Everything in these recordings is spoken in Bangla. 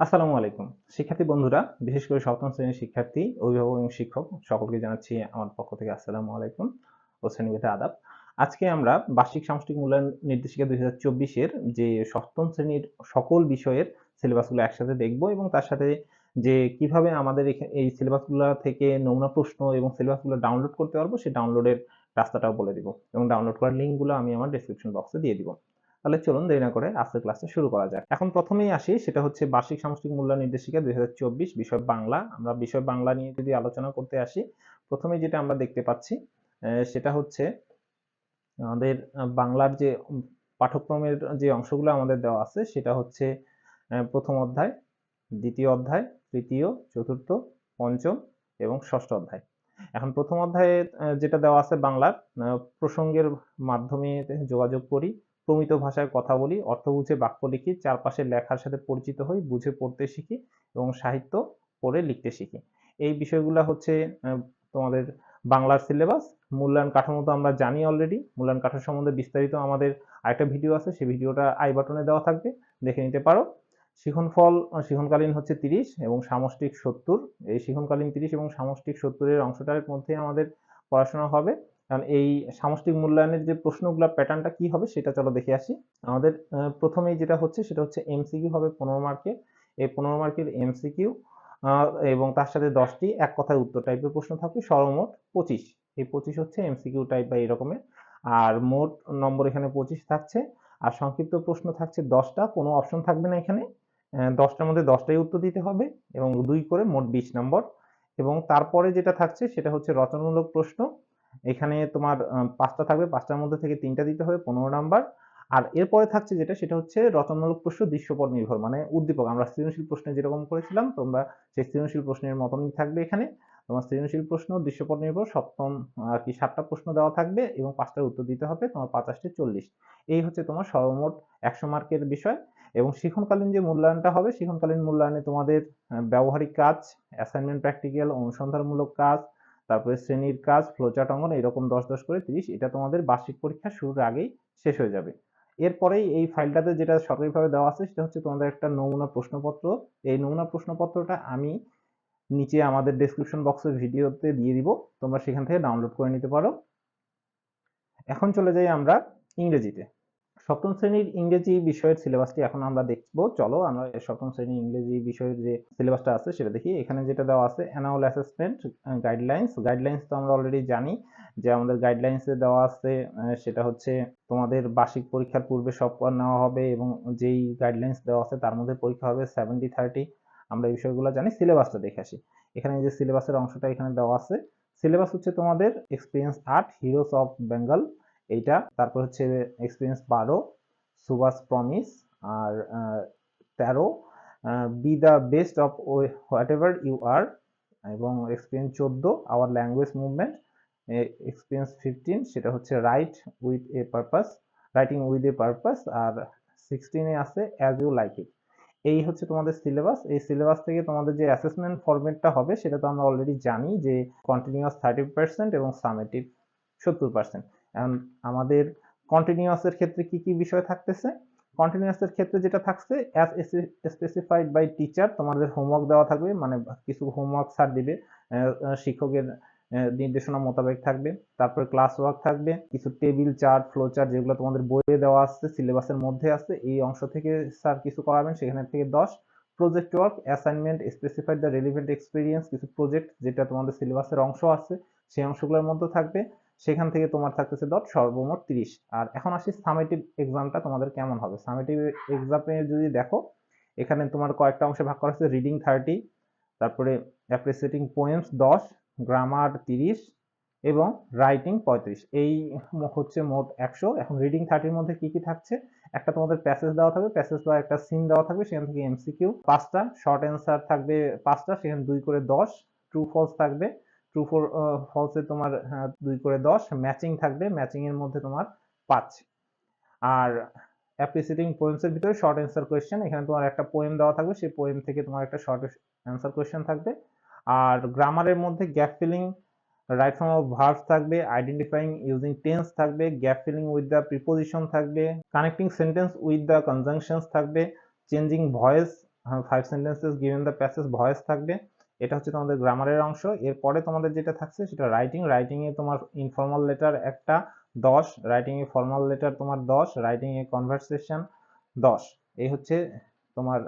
আসসালামু আলাইকুম শিক্ষার্থী বন্ধুরা, বিশেষ করে সপ্তম শ্রেণীর শিক্ষার্থী, অভিভাবক এবং শিক্ষক সকলকে জানাচ্ছি আমার পক্ষ থেকে আসসালামু আলাইকুম ও শ্রেণীভেদে আদাব। আজকে আমরা বার্ষিক সামষ্টিক মূল্যায়ন নির্দেশিকা 2024-এর যে সপ্তম শ্রেণীর সকল বিষয়ের সিলেবাসগুলো একসাথে দেখব এবং তার সাথে যে কিভাবে আমাদের এই সিলেবাসগুলো থেকে নমুনা প্রশ্ন এবং সিলেবাসগুলো ডাউনলোড করতে পারবো সেই ডাউনলোডের রাস্তাটাও বলে দিব এবং ডাউনলোড করার লিঙ্কগুলো আমি আমার ডেসক্রিপশন বক্সে দিয়ে দিব। তাহলে চলুন দেরি না করে আজকের ক্লাসটা শুরু করা যাক। এখন প্রথমেই আসি, সেটা হচ্ছে বার্ষিক সামষ্টিক মূল্যায়ন নির্দেশিকা 2024 বিষয় বাংলা। আমরা বিষয় বাংলা নিয়ে যদি আলোচনা করতে আসি, প্রথমেই যেটা আমরা দেখতে পাচ্ছি সেটা হচ্ছে আমাদের বাংলার যে পাঠ্যক্রমের যে অংশগুলো আমাদের দেওয়া আছে সেটা হচ্ছে প্রথম অধ্যায়, দ্বিতীয় অধ্যায়, তৃতীয়, চতুর্থ, পঞ্চম এবং ষষ্ঠ অধ্যায়। এখন প্রথম অধ্যায়ে যেটা দেওয়া আছে বাংলার, প্রসঙ্গের মাধ্যমে যোগাযোগ করি, প্রমিত ভাষায় কথা বলি, অর্থ বুঝে বাক্য লিখি, চারপাশের লেখার সাথে পরিচিত হই, বুঝে পড়তে শিখি এবং সাহিত্য পড়ে লিখতে শিখি। এই বিষয়গুলো হচ্ছে তোমাদের বাংলার সিলেবাস। মূল্যায়ন কাঠামো তো আমরা জানি অলরেডি। মূল্যায়ন কাঠামো সম্বন্ধে বিস্তারিত আমাদের আরেকটা ভিডিও আছে, সেই ভিডিওটা আই বাটনে দেওয়া থাকবে, দেখে নিতে পারো। শিখনফল শিখনকালীন হচ্ছে 30 এবং সামষ্টিক 70। এই শিখনকালীন 30 এবং সামষ্টিক 70-এর অংশটার মধ্যে আমাদের পড়াশোনা হবে। কারণ এই সামষ্টিক মূল্যায়নের যে প্রশ্নগুলো প্যাটার্নটা কি হবে সেটা চলো দেখে আসি। আমাদের প্রথমেই যেটা হচ্ছে সেটা হচ্ছে এমসিকিউ হবে 15 মার্কের। এই 15 মার্কের এমসিকিউ এবং তার সাথে 10টি এক কথায় উত্তর টাইপের প্রশ্ন থাকবে, সর্বমোট 25। এই 25 হচ্ছে এমসিকিউ টাইপ বা এরকমের। আর মোট নম্বর এখানে 25 থাকছে। আর সংক্ষিপ্ত প্রশ্ন থাকছে 10টা, কোনো অপশন থাকবে না এখানে। 10টার মধ্যে 10টাই উত্তর দিতে হবে এবং 2 করে মোট 20 নম্বর। এবং তারপরে যেটা থাকছে সেটা হচ্ছে রচনামূলক প্রশ্ন। এখানে তোমার 5টা থাকবে, 5টার মধ্যে থেকে 3টা দিতে হবে, 15 নাম্বার। আর এরপরে থাকছে যেটা সেটা হচ্ছে রচনামূলক প্রশ্ন দৃশ্যপট নির্ভর, মানে উদ্দীপক। আমরা সৃজনশীল প্রশ্নে যেরকম করেছিলাম তোমরা সেই সৃজনশীল প্রশ্নের মতনই থাকবে এখানে। তোমার সৃজনশীল প্রশ্ন দৃশ্যপট নির্ভর সপ্তম আর কি 7টা প্রশ্ন দেওয়া থাকবে এবং 5টার উত্তর দিতে হবে, তোমার 50 40। এই হচ্ছে তোমার সর্বমোট 100 মার্কের বিষয়। এবং শিক্ষণকালীন যে মূল্যায়নটা হবে, শিক্ষণকালীন মূল্যায়নে তোমাদের ব্যবহারিক কাজ, অ্যাসাইনমেন্ট, প্র্যাকটিক্যাল, অনুসন্ধানমূলক কাজ, তারপরে শ্রেণীর কাজ, ফ্লোচার্ট অঙ্কন, এরকম 10 করে 30। এটা তোমাদের বার্ষিক পরীক্ষা শুরুর আগেই শেষ হয়ে যাবে। এরপরেই এই ফাইলটাতে যেটা সরকারিভাবে দেওয়া আছে সেটা হচ্ছে তোমাদের একটা নমুনা প্রশ্নপত্র। এই নমুনা প্রশ্নপত্রটা আমি নিচে আমাদের ডেসক্রিপশন বক্সের ভিডিওতে দিয়ে দিব, তোমরা সেখান থেকে ডাউনলোড করে নিতে পারো। এখন চলে যাই আমরা ইংরেজিতে। সপ্তম শ্রেণীর ইংরেজি বিষয়ের সিলেবাসটি এখন আমরা দেখব। চলো আমরা সপ্তম শ্রেণীর ইংরেজি বিষয়ের যে সিলেবাসটা আছে সেটা দেখি। এখানে যেটা দেওয়া আছে অ্যানুয়াল অ্যাসেসমেন্ট গাইডলাইন্স। গাইডলাইন্স তো আমরা অলরেডি জানি যে আমাদের গাইডলাইন্সে দেওয়া আছে সেটা হচ্ছে তোমাদের বার্ষিক পরীক্ষার পূর্বে সব নেওয়া হবে এবং যেই গাইডলাইন্স দেওয়া আছে তার মধ্যে পরীক্ষা হবে 70-30। আমরা এই বিষয়গুলো জানি। সিলেবাসটা দেখে আসি। এখানে যে সিলেবাসের অংশটা এখানে দেওয়া আছে, সিলেবাস হচ্ছে তোমাদের এক্সপিরিয়েন্স 8, হিরোস অফ বেঙ্গল এইটা, তারপর হচ্ছে এক্সপিরিয়েন্স 12, সুভাষ প্রমিস, আর 13 be the best of whatever you are, এবং experience 14 our language movement, experience 15 সেটা হচ্ছে write with a purpose, writing with a purpose, আর 16-এ আছে অ্যাজ ইউ লাইক ইট। এই হচ্ছে তোমাদের সিলেবাস। এই সিলেবাস থেকে তোমাদের যে অ্যাসেসমেন্ট ফরম্যাটটা হবে সেটা তো আমরা অলরেডি জানি যে কন্টিনিউয়াস 30% এবং সামেটিভ 70%। এখন আমাদের কন্টিনিউয়াসের ক্ষেত্রে কি কি বিষয় থাকতেছে? কন্টিনিউয়াসের ক্ষেত্রে যেটা থাকছে, অ্যাজ স্পেসিফাইড বাই টিচার, তোমাদের হোমওয়ার্ক দেওয়া থাকবে, মানে কিছু হোমওয়ার্ক স্যার দিবে, শিক্ষকের নির্দেশনা মোতাবেক থাকবে। তারপরে ক্লাস ওয়ার্ক থাকবে, কিছু টেবিল চার্ট, ফ্লো চার্ট যেগুলো তোমাদের বইয়ে দেওয়া আছে, সিলেবাসের মধ্যে আছে, এই অংশ থেকে স্যার কিছু করাবেন, সেখানে থেকে 10। Project work, assignment, specified the relevant experience, কিছু প্রজেক্ট যেটা তোমাদের সিলেবাসের অংশ আছে সেই অংশগুলোর মধ্যে থাকবে, সেখান থেকে তোমার থাকতেছে সর্বমোট 30। আর এখন আসি সামেটিভ এক্সামটা তোমাদের কেমন হবে। সামেটিভ এক্সামে যদি দেখো, এখানে তোমার কয়েকটা অংশে ভাগ করা হচ্ছে। রিডিং 30, তারপরে অ্যাপ্রিসিয়েটিং পোয়েমস 10, গ্রামার 30 এবং রাইটিং 35। এই হচ্ছে মোট 100। এখন রিডিং 30-এর মধ্যে কি কি থাকছে? একটা তোমাদের প্যাসেজ দেওয়া থাকবে, প্যাসেজ বা একটা সিন দেওয়া থাকবে, সেখান থেকে এমসিকিউ 5টা, শর্ট অ্যান্সার থাকবে 5টা, সেখানে 2 করে 10, ট্রু ফলস থাকবে, ট্রু ফলসে তোমার 2 করে 10, ম্যাচিং থাকবে, ম্যাচিং এর মধ্যে তোমার 5। আর অ্যাপ্রিসিয়েটিং পোয়েমস এর ভিতরে শর্ট অ্যান্সার কোয়েশ্চেন, এখানে তোমার একটা পোয়েম দেওয়া থাকবে, সেই পোয়েম থেকে তোমার একটা শর্ট অ্যান্সার কোয়েশ্চেন থাকবে। আর গ্রামারের মধ্যে gap filling, right form of verbs থাকবে, আইডেন্টিফাইং ইউজিং টেন্স থাকবে, gap filling with the preposition থাকবে, connecting sentence with the conjunctions থাকবে, changing voice 5 sentences given the passage voice থাকবে, এটা হচ্ছে তোমাদের গ্রামারের অংশ। এরপরে তোমাদের যেটা থাকছে সেটা রাইটিং এ তোমার ইনফর্মাল লেটার একটা 10, রাইটিং এ ফর্মাল লেটার তোমার 10, রাইটিং এ কনভারসেশন 10, এই হচ্ছে তোমার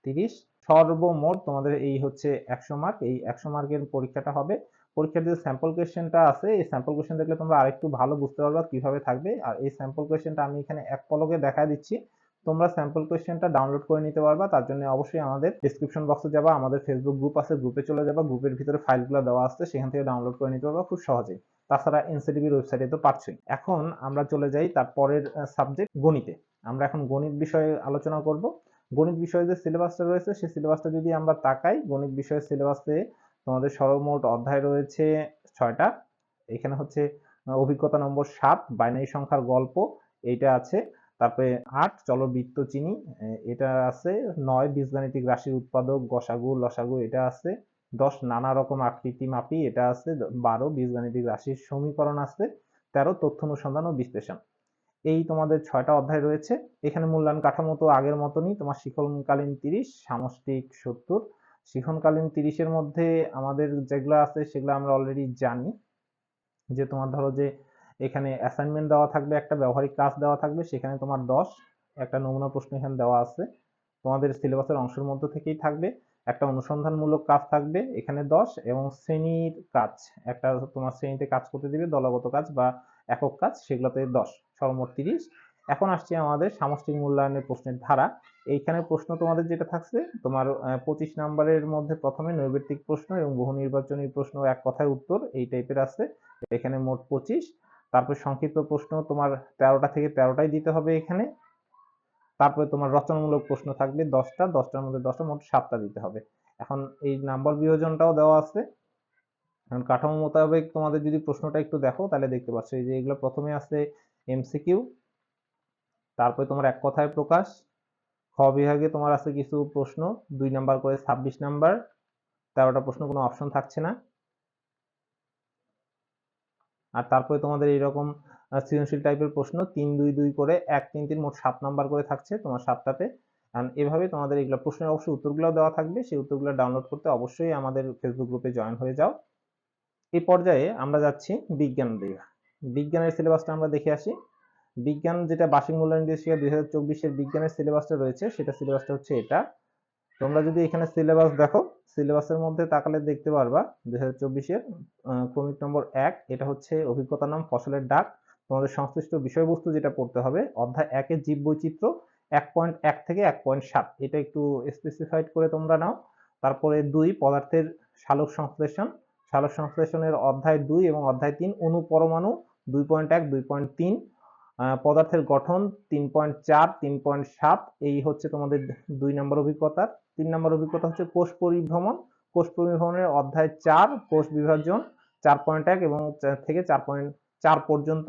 30। সর্বমোট তোমাদের এই হচ্ছে 100 মার্ক। এই 100 মার্কের পরীক্ষাটা হবে। পরীক্ষার যে স্যাম্পল কোয়েশ্চেনটা আছে, এই স্যাম্পল কোয়েশ্চেন দেখলে তোমরা আরেকটু ভালো বুঝতে পারবা কিভাবে থাকবে। আর এই স্যাম্পল কোয়েশ্চেনটা আমি এখানে এক পলকে দেখায় দিচ্ছি, তোমরা স্যাম্পল কোয়েশ্চেনটা ডাউনলোড করে নিতে পারবা। তার জন্য অবশ্যই আমাদের ডেসক্রিপশন বক্সে যাবা, আমাদের ফেসবুক গ্রুপ আছে, গ্রুপে চলে যাবা, গ্রুপের ভিতরে ফাইলগুলো দেওয়া আছে, সেখান থেকে ডাউনলোড করে নিতে পারবা খুব সহজেই। তাছাড়া এনসিটিভির ওয়েবসাইটে তো পাচ্ছই। এখন আমরা চলে যাই তার পরের সাবজেক্ট গণিতে। আমরা এখন গণিত বিষয়ে আলোচনা করব। গণিত বিষয়ে যে সিলেবাসটা রয়েছে সেই সিলেবাসটা যদি আমরা তাকাই, গণিত বিষয়ের সিলেবাসে তোমাদের সর্বমোট অধ্যায় রয়েছে 6টা। এখানে হচ্ছে অভিজ্ঞতা নম্বর 7 বাইনারি সংখ্যার গল্প, এইটা আছে। তারপরে 8 চলবৃত্ত চিনি, এটা আছে। 9 বীজগাণিতিক রাশির উৎপাদক গসাগু লসাগু, এটা আছে। 10 নানা রকম আকৃতি মাপি, এটা আছে। 12 বীজগাণিতিক রাশির সমীকরণ আছে। 13 তথ্য অনুসন্ধান ও বিশ্লেষণ। এই তোমাদের 6টা অধ্যায় রয়েছে। এখানে মূল্যায়ন কাঠামো তো আগের মতনই, তোমার শিক্ষণকালীন 30, সামষ্টিক 70। শিক্ষণকালীন 30-এর মধ্যে আমাদের যেগুলো আছে সেগুলো আমরা অলরেডি জানি, যে তোমার ধরো যে এখানে অ্যাসাইনমেন্ট দেওয়া থাকবে, একটা ব্যবহারিক কাজ দেওয়া থাকবে, সেখানে তোমার 10, একটা নমুনা প্রশ্ন এখানে দেওয়া আছে, তোমাদের সিলেবাসের অংশের মধ্যে থেকেই থাকবে। একটা অনুসন্ধানমূলক কাজ থাকবে এখানে 10, এবং শ্রেণীর কাজ একটা তোমার শ্রেণীতে কাজ করতে দিবে, দলগত কাজ বা একক কাজ, সেগুলোতে 10, সর্বমোট 30। এখন আসছে আমাদের সামষ্টিক মূল্যায়নের প্রশ্নের ধারা। এইখানে প্রশ্ন তোমাদের যেটা থাকছে তোমার 25 নাম্বারের মধ্যে প্রথমে নৈর্ব্যক্তিক প্রশ্ন এবং বহু নির্বাচনী প্রশ্ন, এক কথায় উত্তর, এই টাইপের আছে। এখানে মোট 25। তারপর সংক্ষিপ্ত প্রশ্ন তোমার 13টা থেকে 13টাই দিতে হবে এখানে। তারপরে তোমার রচনামূলক প্রশ্ন থাকবে 10টা, 10টার মধ্যে 10টা, মোট 7টা দিতে হবে। এখন এই নাম্বার বিভাজনটাও দেওয়া আছে। এখন কাঠামো মোতাবেক তোমাদের যদি প্রশ্নটা একটু দেখো তাহলে দেখতে পাচ্ছ এই যে এগুলো প্রথমে আছে এমসিকিউ, তারপরে তোমার এক কথায় প্রকাশ, খ বিভাগে তোমার আছে কিছু প্রশ্ন 2 নাম্বার করে 26 নাম্বার, 13টা প্রশ্ন, কোনো অপশন থাকছে না। আর তারপরে তোমাদের এইরকম সৃজনশীল টাইপের প্রশ্ন 3 2 2 করে 1 3 3, মোট 7 নাম্বার করে থাকছে তোমার 7টাতে। এভাবে তোমাদের এগুলো প্রশ্নের অবশ্যই উত্তরগুলো দেওয়া থাকবে, সেই উত্তরগুলো ডাউনলোড করতে অবশ্যই আমাদের ফেসবুক গ্রুপে জয়েন হয়ে যাও। এই পর্যায়ে আমরা যাচ্ছি বিজ্ঞান বিভাগ। বিজ্ঞানের সিলেবাসটা আমরা দেখে আসি। বিজ্ঞান যেটা বার্ষিক মূল্যায়ন নির্দেশিকা 2024-এর বিজ্ঞানের সিলেবাসটা রয়েছে, সেটা সিলেবাসটা হচ্ছে এটা। তোমরা যদি এখানে সিলেবাস দেখো, সিলেবাসের মধ্যে তাকালে দেখতে পারবা 2024-এর ক্রমিক নম্বর 1, এটা হচ্ছে অভিজ্ঞতা নাম ফসলের ডাক। তোমাদের সংশ্লিষ্ট বিষয়বস্তু যেটা পড়তে হবে অধ্যায় 1-এর জীব বৈচিত্র্য 1.1 থেকে 1.7, এটা একটু স্পেসিফাইড করে তোমরা নাও। তারপরে 2 পদার্থের সালোক সংশ্লেষণ, সালোক সংশ্লেষণের অধ্যায় 2 এবং অধ্যায় 3 অণু পরমাণু 2.1 2.3, পদার্থের গঠন 3.4 3.7, এই হচ্ছে তোমাদের 2 নম্বর অভিজ্ঞতা। 3 নম্বর অভিজ্ঞতা হচ্ছে কোষ পরিভ্রমণ, কোষ পরিভ্রমণের অধ্যায় 4 কোষ বিভাজন 4.1 এবং থেকে 4.4 পর্যন্ত।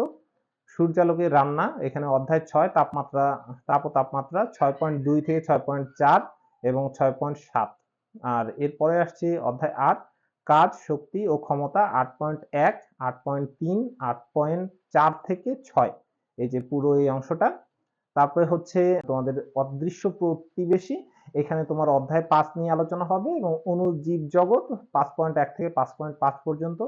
সূর্যালোকের রান্না এখানে অধ্যায় 6 তাপমাত্রা, তাপ ও তাপমাত্রা 6.2 থেকে 6.4 এবং 6.7। আর এরপরে আসছে অধ্যায় 8 কাজ শক্তি ও ক্ষমতা 8.1 8.3 8.4 থেকে 6, এই যে পুরো এই অংশটা। তারপরে হচ্ছে তোমাদের অদৃশ্য প্রতিবেশী, এখানে তোমার অধ্যায় 5 নিয়ে আলোচনা হবে এবং অণুজীব জগৎ 5.1 থেকে 5.5 পর্যন্ত।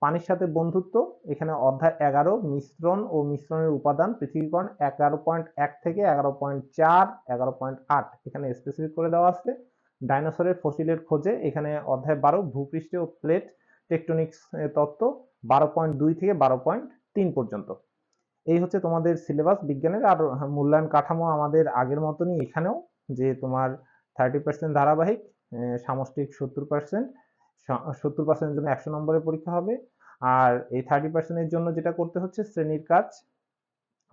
পানির সাথে বন্ধুত্ব, এখানে অধ্যায় 11 মিশ্রণ ও মিশ্রণের উপাদান পৃথিবীকরণ 11.1 থেকে 11.4 11.8, এখানে স্পেসিফিক করে দেওয়া আছে। ডাইনোসরের ফসিলের খোঁজে, এখানে অধ্যায় 12 ভূপৃষ্ঠ ও প্লেট টেকটনিক্স তত্ত্ব 12.2 থেকে 12.3 পর্যন্ত। এই হচ্ছে তোমাদের সিলেবাস বিজ্ঞানের। আর মূল্যায়ন কাঠামো আমাদের আগের মতনই এখানেও, যে তোমার 30% ধারাবাহিক, সামষ্টিক 70%, 70%-এর জন্য 100 নম্বরের পরীক্ষা হবে। আর এই 30%-এর জন্য যেটা করতে হচ্ছে শ্রেণীর কাজ,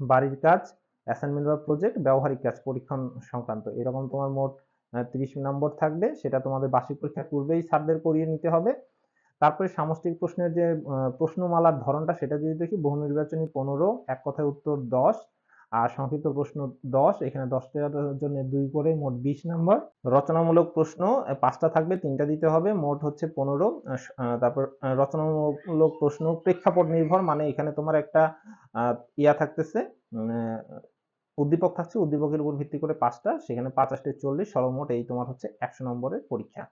বাড়ির কাজ, অ্যাসাইনমেন্ট বা প্রজেক্ট, ব্যবহারিক কাজ, পরীক্ষণ সংক্রান্ত, এরকম তোমার মোট 30 নম্বর থাকবে। সেটা তোমাদের বার্ষিক পরীক্ষার পূর্বেই স্যারদের করিয়ে নিতে হবে। তারপরে সামষ্টিক প্রশ্নের যে প্রশ্নমালার ধরনটা সেটা যদি দেখি, বহু নির্বাচনী 15, এক কথায় উত্তর 10, আর সংক্ষিপ্ত প্রশ্ন 10, এখানে 10টার জন্য 2 করে মোট 20 নম্বর। রচনামূলক প্রশ্ন 5টা থাকবে, 3টা দিতে হবে, মোট হচ্ছে 15। তারপর রচনামূলক প্রশ্ন প্রেক্ষাপট নির্ভর, মানে এখানে তোমার একটা ইয়া থাকতেছে, উদ্দীপক থাকছে, উদ্দীপকের উপর ভিত্তি করে 5টা, সেখানে 5 8 40, সর্বমোট এই তোমার হচ্ছে 100 নম্বরের পরীক্ষা।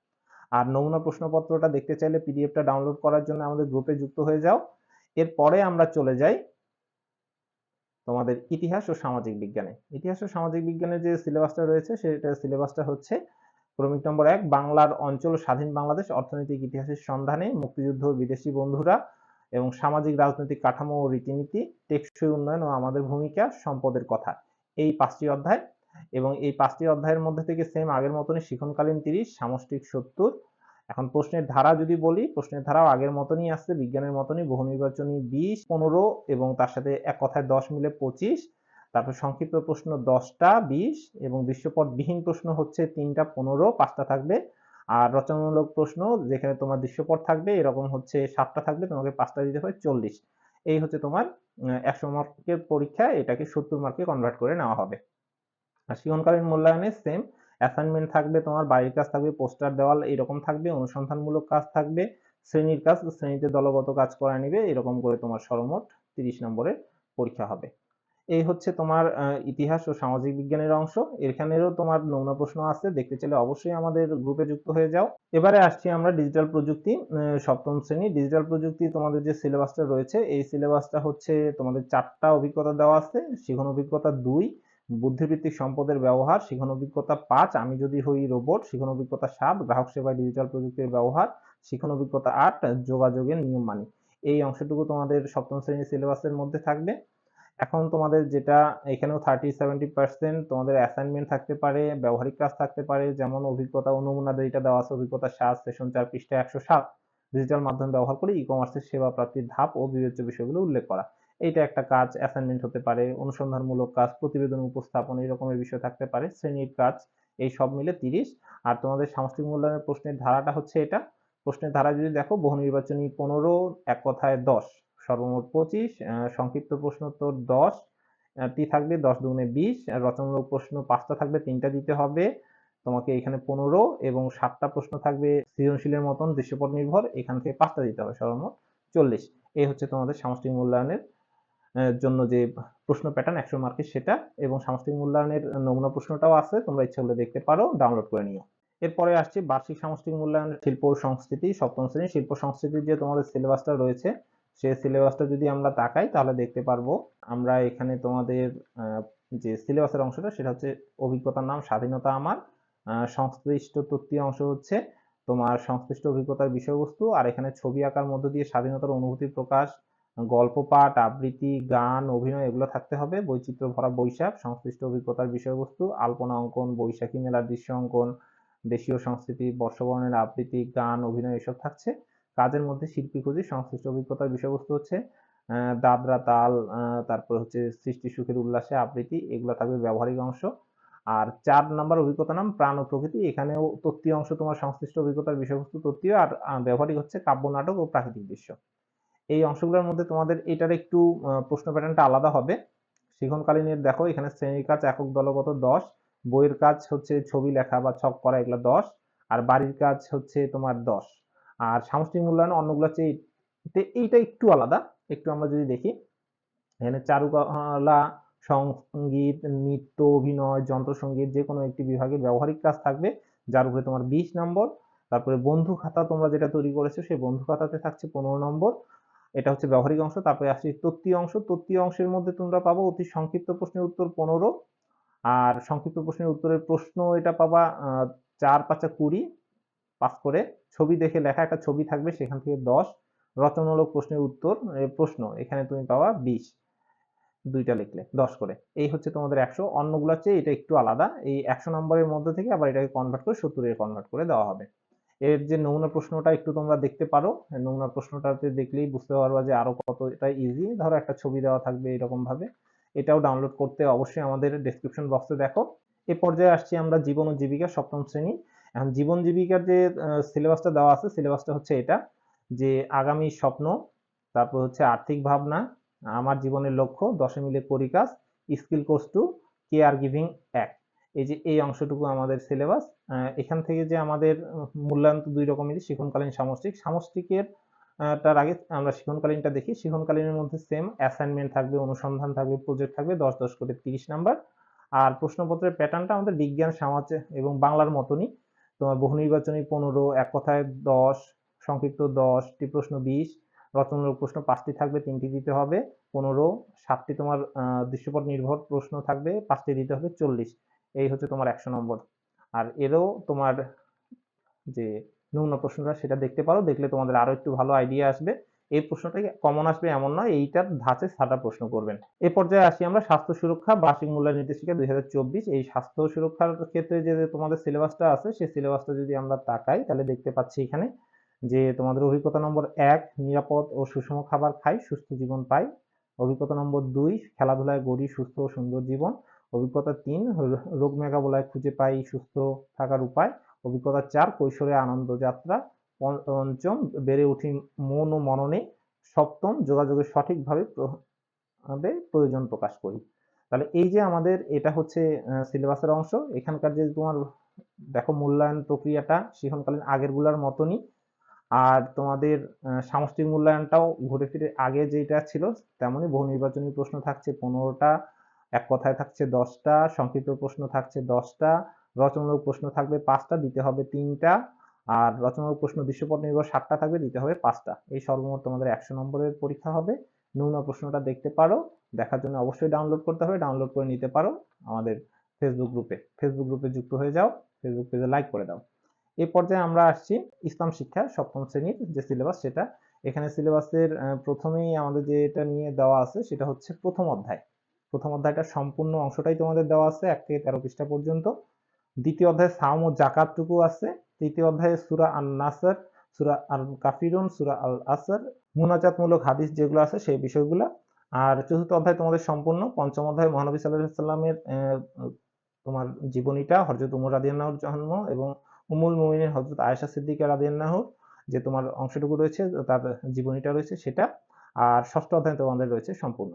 আর নমুনা প্রশ্নপত্রটা দেখতে চাইলে পিডিএফটা ডাউনলোড করার জন্য আমাদের গ্রুপে যুক্ত হয়ে যাও। এরপরে আমরা চলে যাই তোমাদের ইতিহাস ও সামাজিক বিজ্ঞানে। ইতিহাস ও সামাজিক বিজ্ঞানের যে সিলেবাসটা রয়েছে সেটা সিলেবাসটা হচ্ছে ক্রমিক নম্বর 1, বাংলার অঞ্চল ও স্বাধীন বাংলাদেশ, অর্থনৈতিক ইতিহাসের সন্ধানে, মুক্তিযুদ্ধ ও বিদেশি বন্ধুরা এবং সামাজিক রাজনৈতিক কাঠামো ও রীতিনীতি, টেকসই উন্নয়ন ও আমাদের ভূমিকা, সম্পদের কথা। এই 5টি অধ্যায়, এবং এই 5টি অধ্যায়ের মধ্যে থেকে সেম আগের মতনই শিক্ষণকালীন 30, সামষ্টিক 70। এখন প্রশ্নের ধারা যদি বলি, প্রশ্নের ধারাও আগের মতনই আসছে, বিজ্ঞানের মতনই, বহু নির্বাচনী 20, 15 এবং তার সাথে এক কথায় 10 মিলে 25। তারপর সংক্ষিপ্ত প্রশ্ন 10টা 20, এবং দৃশ্যপটবিহীন প্রশ্ন হচ্ছে 3টা 15, 5টা থাকবে। আর রচনামূলক প্রশ্ন যেখানে তোমার দৃশ্যপট থাকবে এরকম হচ্ছে 7টা থাকবে, তোমাকে 5টা দিতে হয় 40। এই হচ্ছে তোমার 100 মার্কের পরীক্ষা, এটাকে 70 মার্কে কনভার্ট করে নেওয়া হবে। আর শিক্ষণকালীন মূল্যায়নে সেম অ্যাসাইনমেন্ট থাকবে, তোমার বাড়ির কাজ থাকবে, পোস্টার দেওয়াল এরকম থাকবে, অনুসন্ধানমূলক কাজ থাকবে, শ্রেণীর কাজ, শ্রেণীতে দলগত কাজ করা নিবে, এরকম করে তোমার সর্বমোট 30 নম্বরের পরীক্ষা হবে। এই হচ্ছে তোমার ইতিহাস ও সামাজিক বিজ্ঞানের অংশ। এখানেরও তোমার নমুনা প্রশ্ন আছে, দেখতে চাইলে অবশ্যই আমাদের গ্রুপে যুক্ত হয়ে যাও। এবারে আসছি আমরা ডিজিটাল প্রযুক্তি, সপ্তম শ্রেণী। ডিজিটাল প্রযুক্তি তোমাদের যে সিলেবাসটা রয়েছে, এই সিলেবাসটা হচ্ছে তোমাদের 4টা অভিজ্ঞতা দেওয়া আছে। শিখন অভিজ্ঞতা 2, বুদ্ধিবৃত্তিক সম্পদের ব্যবহার, শিখন অভিজ্ঞতা 5, আমি যদি হই রোবট, শিখন অভিজ্ঞতা 7, গ্রাহক সেবায় ডিজিটাল প্রযুক্তির ব্যবহার, শিখন অভিজ্ঞতা 8, যোগাযোগের নিয়ম মানি। এই অংশটুকু তোমাদের সপ্তম শ্রেণীর সিলেবাসের মধ্যে থাকবে। এখন তোমাদের যেটা এখানেও 30-70% তোমাদের অ্যাসাইনমেন্ট থাকতে পারে, ব্যবহারিক কাজ থাকতে পারে, যেমন অভিজ্ঞতা ও নমুনা যেটা দেওয়া আছে, অভিজ্ঞতা 7, সেশন 4, পৃষ্ঠা 107, ডিজিটাল মাধ্যম ব্যবহার করে ই কমার্সের সেবা প্রাপ্তির ধাপ ও বিবেচ্য বিষয়গুলো উল্লেখ করা। এইটা একটা কাজ, অ্যাসাইনমেন্ট হতে পারে। অনুসন্ধানমূলক কাজ, প্রতিবেদন উপস্থাপন, এই রকমের বিষয় থাকতে পারে। শ্রেণীর কাজ, এই সব মিলে 30। আর তোমাদের সামষ্টিক মূল্যায়নের প্রশ্নের ধারাটা হচ্ছে এটা। প্রশ্নের ধারা যদি দেখো, বহু নির্বাচনী 15, এক কথায় 10, সর্বমোট 25, সংক্ষিপ্ত প্রশ্নোত্তর 10 টি থাকবে, 10 দুগুণে 20, রচনামূলক প্রশ্ন 5টা থাকবে, 3টা দিতে হবে তোমাকে এখানে 15, এবং 7টা প্রশ্ন থাকবে সৃজনশীলের মতন দৃশ্যপট নির্ভর, এখান থেকে 5টা দিতে হবে, সর্বমোট 40। এই হচ্ছে তোমাদের সামষ্টিক মূল্যায়নের জন্য যে প্রশ্ন প্যাটার্ন 100 মার্কের সেটা, এবং সামষ্টিক মূল্যায়নের নমুনা প্রশ্নটাও আছে, তোমরা ইচ্ছা হলে দেখতে পারো, ডাউনলোড করে নিও। এরপরে আসছে বার্ষিক সামষ্টিক মূল্যায়ন, শিল্প ও সংস্কৃতি, সপ্তম শ্রেণী। শিল্প সংস্কৃতির যে তোমাদের সিলেবাসটা রয়েছে, সেই সিলেবাসটা যদি আমরা তাকাই তাহলে দেখতে পারবো আমরা এখানে তোমাদের যে সিলেবাসের অংশটা সেটা হচ্ছে অভিজ্ঞতার নাম স্বাধীনতা আমার, সংশ্লিষ্ট তত্ত্বীয় অংশ হচ্ছে তোমার সংশ্লিষ্ট অভিজ্ঞতার বিষয়বস্তু, আর এখানে ছবি আঁকার মধ্য দিয়ে স্বাধীনতার অনুভূতি প্রকাশ, গল্প পাঠ, আবৃত্তি, গান, অভিনয় এগুলো থাকতে হবে। বৈচিত্র্য ভরা বৈশাখ, সংশ্লিষ্ট অভিজ্ঞতার বিষয়বস্তু, আলপনা অঙ্কন, বৈশাখী মেলার দৃশ্য অঙ্কন, দেশীয় সংস্কৃতি, বর্ষবরণের আবৃত্তি, গান, অভিনয় এসব থাকছে। কাজের মধ্যে শিল্পী খুঁজি, সংশ্লিষ্ট অভিজ্ঞতার বিষয়বস্তু হচ্ছে দাদরা তাল, তারপর হচ্ছে সৃষ্টি সুখের উল্লাসে আবৃত্তি, এগুলো থাকবে ব্যবহারিক অংশ। আর 4 নাম্বার অভিজ্ঞতা নাম প্রাণ ও প্রকৃতি, এখানেও তত্ত্বীয় অংশ তোমার সংশ্লিষ্ট অভিজ্ঞতার বিষয়বস্তু তত্ত্বীয়, আর ব্যবহারিক হচ্ছে কাব্য নাটক ও প্রাকৃতিক দৃশ্য। এই অংশগুলোর মধ্যে তোমাদের এটার একটু প্রশ্ন প্যাটার্নটা আলাদা হবে। শিক্ষণকালীনের দেখো এখানে শ্রেণীর কাজ একক দলগত 10, বইয়ের কাজ হচ্ছে ছবি লেখা বা ছক করা এগুলো 10, আর বাড়ির কাজ হচ্ছে তোমার 10। আর সামষ্টিক মূল্যায়ন অন্যগুলো চেয়ে এইটা একটু আলাদা। একটু আমরা যদি দেখি, এখানে চারুকলা, সঙ্গীত, নৃত্য, অভিনয়, যন্ত্রসঙ্গীত যে কোনো একটি বিভাগে ব্যবহারিক কাজ থাকবে, যার উপরে তোমার 20 নম্বর। তারপরে বন্ধু খাতা তোমরা যেটা তৈরি করেছো সেই বন্ধু খাতাতে থাকছে 15 নম্বর, এটা হচ্ছে ব্যবহারিক অংশ। তারপরে আসছে তত্ত্বীয় অংশ, তত্ত্বীয় অংশের মধ্যে তোমরা পাবো অতি সংক্ষিপ্ত প্রশ্নের উত্তর 15, আর সংক্ষিপ্ত প্রশ্নের উত্তরের প্রশ্ন এটা পাবা 4 5 20 পাস করে। ছবি দেখে লেখা একটা ছবি থাকবে, সেখান থেকে 10। রচনামূলক প্রশ্নের উত্তর প্রশ্ন এখানে তুমি পাবা 20, দুইটা লিখলে 10 করে। এই হচ্ছে তোমাদের 100। অন্যগুলোর চেয়ে এটা একটু আলাদা, এই 100 নম্বরের মধ্যে থেকে আবার এটাকে কনভার্ট করে 70 এ কনভার্ট করে দেওয়া হবে। এর যে নমুনা প্রশ্নটা একটু তোমরা দেখতে পারো, নমুনা প্রশ্নটাতে দেখলেই বুঝতে পারবা যে আরো কতটা ইজি। ধরো একটা ছবি দেওয়া থাকবে এরকম ভাবে, এটাও ডাউনলোড করতে অবশ্যই আমাদের ডেসক্রিপশন বক্সে দেখো। এ পর্যায়ে আসছি আমরা জীবন ও জীবিকা, সপ্তম শ্রেণী। এখন জীবন জীবিকার যে সিলেবাসটা দেওয়া আছে, সিলেবাসটা হচ্ছে এটা যে আগামী স্বপ্ন, তারপর হচ্ছে আর্থিক ভাবনা, আমার জীবনের লক্ষ্য, 10 মিলে করি কাজ, skill course two, care giving act. এই যে এই অংশটুকু আমাদের সিলেবাস। এখান থেকে যে আমাদের মূল্যায়ন তো দুই রকমেরই, শিক্ষণকালীন সামষ্টিক। সামষ্টিকের তার আগে আমরা শিক্ষণকালীনটা দেখি। শিক্ষণকালীনের মধ্যে সেম অ্যাসাইনমেন্ট থাকবে, অনুসন্ধান থাকবে, প্রজেক্ট থাকবে, 10 10 করে 30 নাম্বার। আর প্রশ্নপত্রের প্যাটার্নটা আমাদের বিজ্ঞান, সমাজ এবং বাংলার মতনই। তোমার বহু নির্বাচনী 15, এক কথায় 10, সংক্ষিপ্ত 10টি প্রশ্ন 20, রচনামূলক প্রশ্ন 5টি থাকবে, 3টি দিতে হবে 15, 7টি তোমার দৃশ্যপট নির্ভর প্রশ্ন থাকবে, 5টি দিতে হবে 40। এই হচ্ছে তোমার 100 নম্বর। আর এরও তোমার যে নমুনা প্রশ্নটা সেটা দেখতে পারো, দেখলে তোমাদের আরো একটু ভালো আইডিয়া আসবে। এই প্রশ্নটা কমন আসবে এমন নয়, এইটার ধাঁচে ছাড়া প্রশ্ন করবেন। এই পর্যায়ে আসি আমরা স্বাস্থ্য সুরক্ষা বার্ষিক মূল্যায়ন নির্দেশিকা 2024। এই স্বাস্থ্য সুরক্ষার ক্ষেত্রে যে তোমাদের সিলেবাসটা আছে, সেই সিলেবাসটা যদি আমরা তাকাই তাহলে দেখতে পাচ্ছি এখানে যে তোমাদের অভিজ্ঞতা নম্বর 1, নিরাপদ ও সুষম খাবার খাই, সুস্থ জীবন পাই। অভিজ্ঞতা নম্বর 2, খেলাধুলায় গড়ি সুস্থ ও সুন্দর জীবন। অভিজ্ঞতা 3, রোগ মেঘাবলায় খুঁজে পাই সুস্থ থাকার উপায়। অভিজ্ঞতা 4, কৈশোরে আনন্দ যাত্রা। পঞ্চম, বেড়ে উঠি মন ও মননে। সপ্তম, যোগাযোগের সঠিকভাবে প্রয়োজন প্রকাশ করি। তাহলে এই যে আমাদের এটা হচ্ছে সিলেবাসের অংশ। এখানকার যে তোমার দেখো মূল্যায়ন প্রক্রিয়াটা শিক্ষণকালীন আগের গুলার মতনই। আর তোমাদের সামষ্টিক মূল্যায়নটাও ঘুরে ফিরে আগে যেটা ছিল তেমনই। বহু নির্বাচনী প্রশ্ন থাকছে 15টা, এক কথায় থাকছে 10টা, সংক্ষিপ্ত প্রশ্ন থাকছে 10টা, রচনামূলক প্রশ্ন থাকবে 5টা, দিতে হবে 3টা। আর রচনামূলক প্রশ্ন দৃশ্যপট নির্ভর 7টা থাকবে, দিতে হবে 5টা। এই সর্বমোট তোমাদের 100 নম্বরের পরীক্ষা হবে। নমুনা প্রশ্নটা দেখতে পারো, দেখার জন্য অবশ্যই ডাউনলোড করতে হবে, ডাউনলোড করে নিতে পারো আমাদের ফেসবুক গ্রুপে যুক্ত হয়ে যাও, ফেসবুক পেজে লাইক করে দাও। এই পর্যায়ে আমরা আসছি ইসলাম শিক্ষা 7ম শ্রেণীর যে সিলেবাস সেটা। এখানে সিলেবাসের প্রথমেই আমাদের যে এটা নিয়ে দেওয়া আছে সেটা হচ্ছে প্রথম অধ্যায়। প্রথম অধ্যায়টা সম্পূর্ণ অংশটাই তোমাদের দেওয়া আছে 1 থেকে 13 পৃষ্ঠা পর্যন্ত। দ্বিতীয় অধ্যায়ে সাওম ও জাকাতটুকু আছে। তৃতীয় অধ্যায়ে সূরা আন-নাসর, সূরা আল-কাফিরুন, সূরা আল-আসর, মুনাজাতমূলক হাদিস যেগুলো আছে সেই বিষয়গুলো। আর চতুর্থ অধ্যায় তোমাদের সম্পূর্ণ। পঞ্চম অধ্যায় মহানবী সাল্লাল্লাহু আলাইহি সাল্লামের তোমার জীবনীটা, হযরত ওমর রাদিয়াল্লাহু আনহুর জন্ম এবং উম্মুল মুমিনিন হযরত আয়েশা সিদ্দিকা রাদিয়াল্লাহু যে তোমার অংশটুকু রয়েছে, তার জীবনীটা রয়েছে সেটা। আর ষষ্ঠ অধ্যায় তোমাদের রয়েছে সম্পূর্ণ।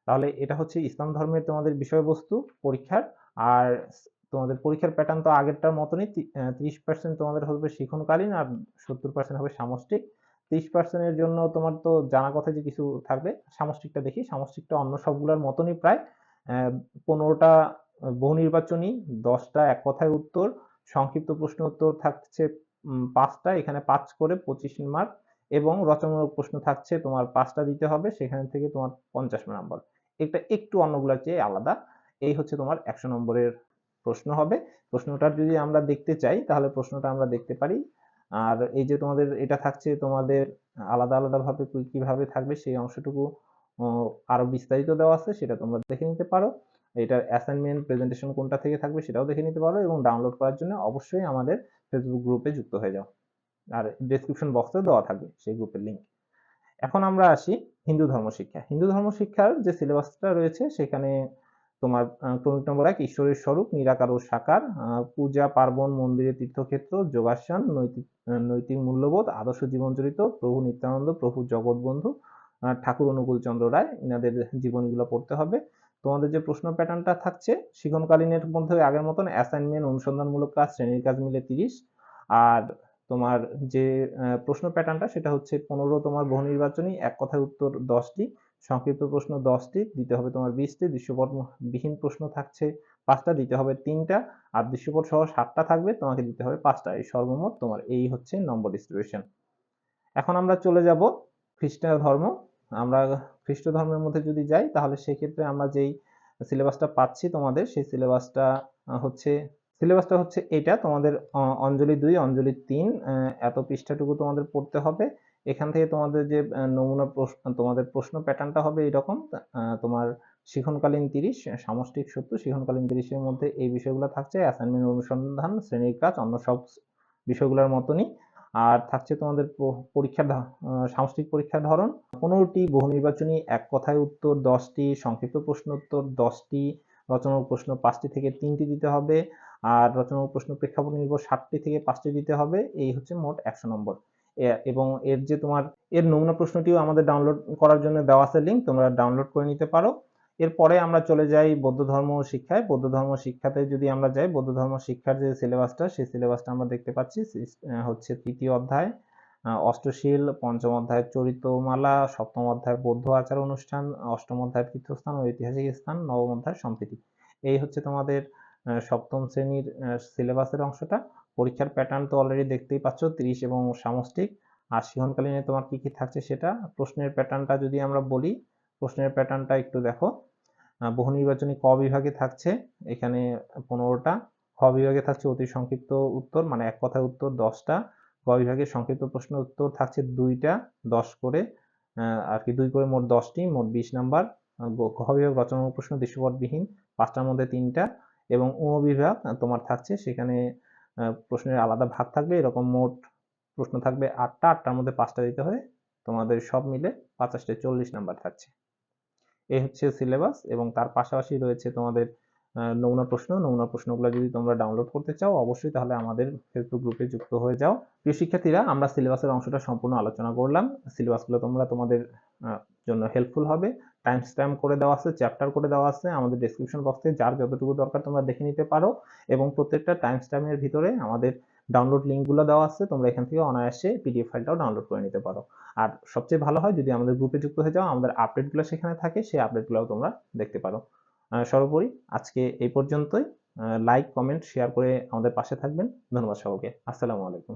তাহলে এটা হচ্ছে ইসলাম ধর্মের তোমাদের বিষয়বস্তু পরীক্ষার। আর তোমাদের পরীক্ষার প্যাটার্ন তো আগেরটার মতনই। 30% তোমাদের হবে শিক্ষণকালীন আর 70% হবে সামষ্টিক। 30% এর জন্য তোমার তো জানা কথা যে কিছু থাকবে। সামষ্টিকটা দেখি, সামষ্টিকটা অন্য সবগুলোর মতনই প্রায়। 15টা বহু নির্বাচনী, 10টা এক কথায় উত্তর, সংক্ষিপ্ত প্রশ্ন উত্তর থাকছে 5টা, এখানে 5 করে 25 মার্ক, এবং রচনামূলক প্রশ্ন থাকছে তোমার 5টা দিতে হবে, সেখান থেকে তোমার 50 নম্বর। এটা একটু অন্যগুলোর চেয়ে আলাদা। এই হচ্ছে তোমার 100 নম্বরের প্রশ্ন হবে। প্রশ্নটা যদি আমরা দেখতে চাই তাহলে প্রশ্নটা আমরা দেখতে পারি। আর এই যে তোমাদের এটা থাকছে তোমাদের আলাদা আলাদা ভাবে কিভাবে থাকবে সেই অংশটুকু আরো বিস্তারিত দেওয়া আছে, সেটা তোমরা দেখে নিতে পারো। এটার অ্যাসাইনমেন্ট প্রেজেন্টেশন কোনটা থেকে থাকবে সেটাও দেখে নিতে পারো, এবং ডাউনলোড করার জন্য অবশ্যই আমাদের ফেসবুক গ্রুপে যুক্ত হয়ে যাও। আর ডেসক্রিপশন বক্সে দেওয়া থাকবে সেই গ্রুপের লিংক। এখন আমরা আসি হিন্দু ধর্ম শিক্ষা। হিন্দু ধর্ম শিক্ষার যে সিলেবাসটা রয়েছে সেখানে তোমার ক্রমিক নম্বর 1, ঈশ্বরের স্বরূপ, নিরাকার ও সাকার, পূজা পার্বণ, মন্দিরে তীর্থক্ষেত্র, যোগাসন, নৈতিক মূল্যবোধ, আদর্শ জীবন চরিত্র, প্রভু নিত্যানন্দ, প্রভু জগৎবন্ধু, ঠাকুর অনুকূল চন্দ্র রায়, এনাদের জীবনীগুলো পড়তে হবে। তোমাদের যে প্রশ্ন প্যাটার্নটা থাকছে শিক্ষণকালীনের মধ্যে আগের মতন অ্যাসাইনমেন্ট, অনুসন্ধানমূলক কাজ, শ্রেণীর কাজ মিলে 30। আর তোমার যে প্রশ্ন প্যাটার্নটা সেটা হচ্ছে 15 তোমার বহু নির্বাচনী, এক কথায় উত্তর 10টি, সংক্ষিপ্ত প্রশ্ন 10টি, দিতে হবে তোমার 20টি, দৃশ্যপট বিহীন প্রশ্ন থাকছে 5টা, দিতে হবে 3টা। আর দৃশ্যপট সহ 7টা থাকবে, তোমাকে দিতে হবে 5টা। এই সর্বমোট তোমার এই হচ্ছে নম্বর ডিস্ট্রিবিউশন। এখন আমরা চলে যাব খ্রিস্টান ধর্ম। আমরা খ্রিস্ট ধর্মের মধ্যে যদি যাই তাহলে সেক্ষেত্রে আমরা যেই সিলেবাসটা পাচ্ছি তোমাদের, সেই সিলেবাসটা হচ্ছে এটা তোমাদের অঞ্জলি 2, অঞ্জলি 3, এত পৃষ্ঠাটুকু তোমাদের পড়তে হবে। এখান থেকে তোমাদের যে নমুনা প্রশ্ন, তোমাদের প্রশ্ন প্যাটার্নটা হবে এরকম। তোমার শিক্ষণকালীন 30, সামষ্টিক 70, শিক্ষণকালীন 30 এর মধ্যে এই বিষয়গুলো থাকছে, অ্যাসাইনমেন্ট, অনুসন্ধান, শ্রেণীর কাজ, অন্য সব বিষয়গুলোর মতনই। আর থাকছে তোমাদের সামষ্টিক পরীক্ষার ধরন 15টি, বহু নির্বাচনী, এক কথায় উত্তর 10টি, সংক্ষিপ্ত প্রশ্ন উত্তর 10টি, রচনামূলক প্রশ্ন 5টি থেকে 3টি দিতে হবে। আর রচনামূলক প্রশ্ন প্রেক্ষাপট নির্ভর 7টি থেকে 5টি দিতে হবে। এই হচ্ছে মোট 100 নম্বর। এবং এর যে তোমার এর নমুনা প্রশ্নটিও আমাদের ডাউনলোড করার জন্য দেওয়া আছে লিঙ্ক, তোমরা ডাউনলোড করে নিতে পারো। এরপরে আমরা চলে যাই বৌদ্ধ ধর্ম শিক্ষায়। বৌদ্ধ ধর্ম শিক্ষাতে যদি আমরা যাই, বৌদ্ধ ধর্ম শিক্ষার যে সিলেবাসটা, সেই সিলেবাসটা আমরা দেখতে পাচ্ছি হচ্ছে 3য় অধ্যায় অষ্টশীল, 5ম অধ্যায় চরিত্রমালা, 7ম অধ্যায় বৌদ্ধ আচার অনুষ্ঠান, 8ম অধ্যায় তীর্থস্থান ও ঐতিহাসিক স্থান, 9ম অধ্যায় সম্প্রীতি। এই হচ্ছে তোমাদের সপ্তম শ্রেণীর সিলেবাসের অংশটা। পরীক্ষার প্যাটার্ন তো অলরেডি দেখতেই পাচ্ছ, 30 এবং সামষ্টিক। আর সৃজনকালীনে তোমার কি কি থাকছে সেটা। প্রশ্নের প্যাটার্নটা যদি আমরা বলি, প্রশ্নের প্যাটার্নটা একটু দেখো। বহু নির্বাচনী ক বিভাগে থাকছে এখানে 15টা, খ বিভাগে থাকছে অতি সংক্ষিপ্ত উত্তর মানে এক কথায় উত্তর 10টা, গ বিভাগে সংক্ষিপ্ত প্রশ্ন উত্তর থাকছে 2টা 10 করে, আর কি 2 করে মোট 10টি, মোট 20 নাম্বার। খ বিভাগ রচনামূলক প্রশ্ন দৃশ্যপটবিহীন 5টার মধ্যে 3টা, এবং ঙ বিভাগ তোমার থাকছে সেখানে প্রশ্নের আলাদা ভাগ থাকবে, এরকম মোট প্রশ্ন থাকবে 8টা, 8টার মধ্যে 5টা দিতে হয়, তোমাদের সব মিলে 50 40 নাম্বার থাকছে। এই হচ্ছে সিলেবাস, এবং তার পাশাপাশি রয়েছে তোমাদের নমুনা প্রশ্ন। নমুনা প্রশ্নগুলো যদি তোমরা ডাউনলোড করতে চাও অবশ্যই তাহলে আমাদের ফেসবুক গ্রুপে যুক্ত হয়ে যাও। প্রিয় শিক্ষার্থীরা, আমরা সিলেবাসের অংশটা সম্পূর্ণ আলোচনা করলাম। সিলেবাসগুলো তোমাদের জন্য হেল্পফুল হবে। টাইম স্ট্যাম্প করে দেওয়া আছে, চ্যাপ্টার করে দেওয়া আছে আমাদের ডেসক্রিপশন বক্সে, যার যতটুকু দরকার তোমরা দেখে নিতে পারো, এবং প্রত্যেকটা টাইম স্ট্যাম্পের ভিতরে আমাদের ডাউনলোড লিঙ্কগুলো দেওয়া আছে, তোমরা এখান থেকে অনায়াসে পিডিএফ ফাইলটাও ডাউনলোড করে নিতে পারো। আর সবচেয়ে ভালো হয় যদি আমাদের গ্রুপে যুক্ত হয়ে যাও, আমাদের আপডেটগুলো সেখানে থাকে, সেই আপডেটগুলোও তোমরা দেখতে পারো। সর্বোপরি আজকে এই পর্যন্তই। লাইক, কমেন্ট, শেয়ার করে আমাদের পাশে থাকবেন। ধন্যবাদ সকলকে। আসসালামু আলাইকুম।